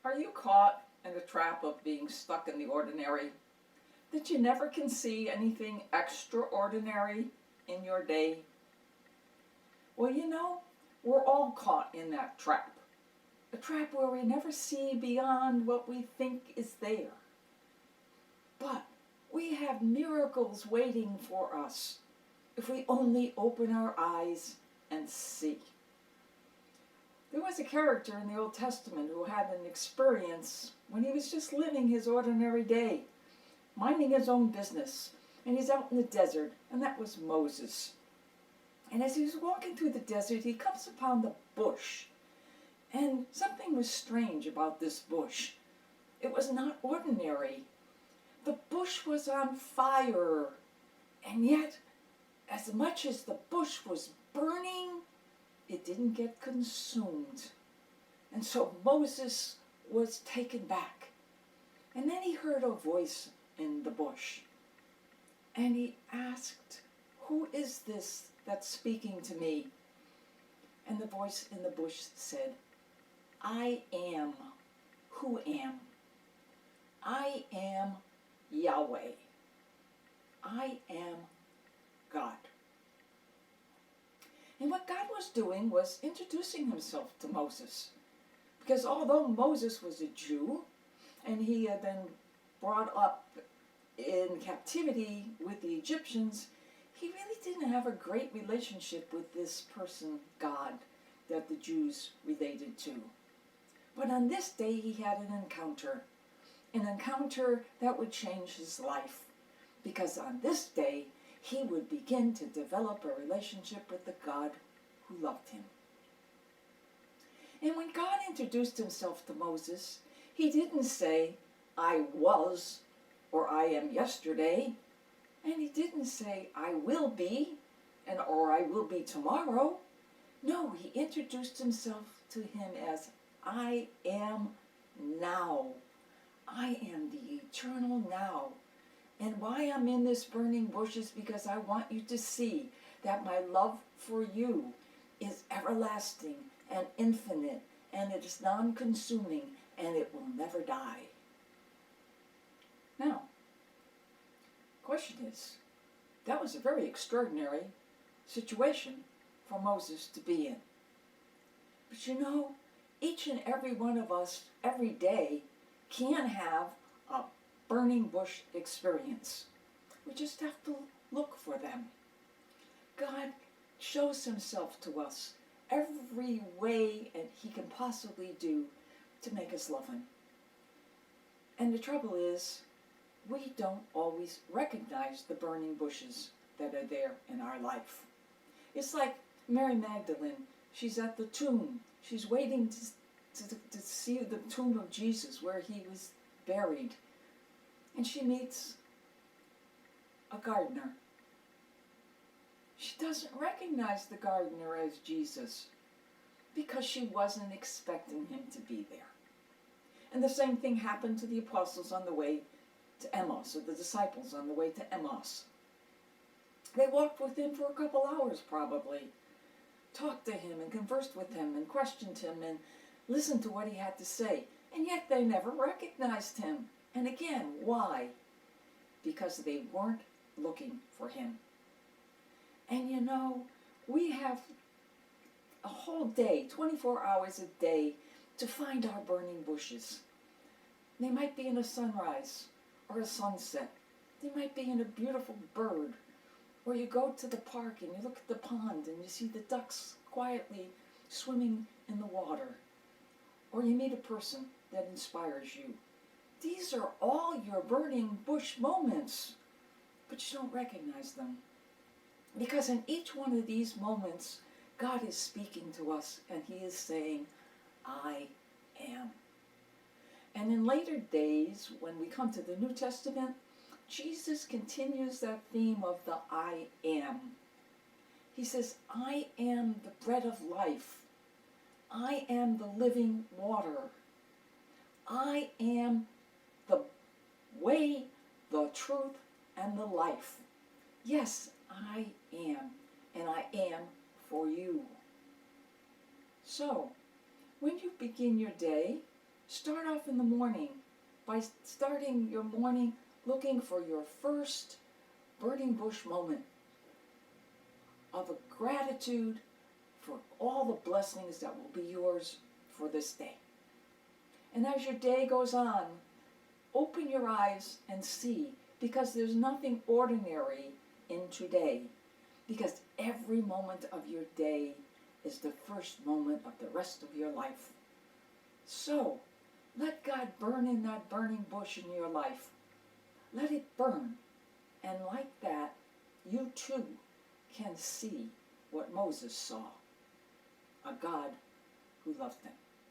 Are you caught in the trap of being stuck in the ordinary? That you never can see anything extraordinary in your day? Well, we're all caught in that trap. A trap where we never see beyond what we think is there. But we have miracles waiting for us if we only open our eyes and see. There was a character in the Old Testament who had an experience when he was just living his ordinary day, minding his own business, and he's out in the desert, and that was Moses. And as he was walking through the desert, he comes upon the bush, and something was strange about this bush. It was not ordinary. The bush was on fire, and yet, as much as the bush was burning, it didn't get consumed. And so Moses was taken back. And then he heard a voice in the bush. And he asked, "Who is this that's speaking to me?" And the voice in the bush said, "I am who am. I am Yahweh. I am God." And what God was doing was introducing himself to Moses. Because although Moses was a Jew, and he had been brought up in captivity with the Egyptians, he really didn't have a great relationship with this person, God, that the Jews related to. But on this day he had an encounter that would change his life. Because on this day, he would begin to develop a relationship with the God who loved him. And when God introduced himself to Moses, he didn't say, "I was," or "I am yesterday," and he didn't say, "I will be," or "I will be tomorrow." No, he introduced himself to him as, "I am now. I am the eternal now. And why I'm in this burning bush is because I want you to see that my love for you is everlasting and infinite, and it is non-consuming, and it will never die." Now, the question is, that was a very extraordinary situation for Moses to be in. But each and every one of us, every day, can have a burning bush experience. We just have to look for them. God shows himself to us every way and he can possibly do to make us love him. And the trouble is, we don't always recognize the burning bushes that are there in our life. It's like Mary Magdalene. She's at the tomb. She's waiting to see the tomb of Jesus where he was buried. And she meets a gardener. She doesn't recognize the gardener as Jesus because she wasn't expecting him to be there. And the same thing happened to the apostles on the way to Emmaus, or the disciples on the way to Emmaus. They walked with him for a couple hours probably, talked to him and conversed with him and questioned him and listened to what he had to say. And yet they never recognized him. And again, why? Because they weren't looking for him. And we have a whole day, 24 hours a day, to find our burning bushes. They might be in a sunrise or a sunset. They might be in a beautiful bird. Or you go to the park and you look at the pond and you see the ducks quietly swimming in the water. Or you meet a person that inspires you. These are all your burning bush moments, but you don't recognize them. Because in each one of these moments, God is speaking to us and he is saying, "I am." And in later days, when we come to the New Testament, Jesus continues that theme of the I am. He says, "I am the bread of life. I am the living water. I am the way, the truth, and the life. Yes, I am, and I am for you." So, when you begin your day, Start off in the morning by starting your morning looking for your first burning bush moment of a gratitude for all the blessings that will be yours for this day. And as your day goes on, open your eyes and see, because there's nothing ordinary in today, because every moment of your day is the first moment of the rest of your life. So, let God burn in that burning bush in your life. Let it burn. And like that, you too can see what Moses saw, a God who loved them.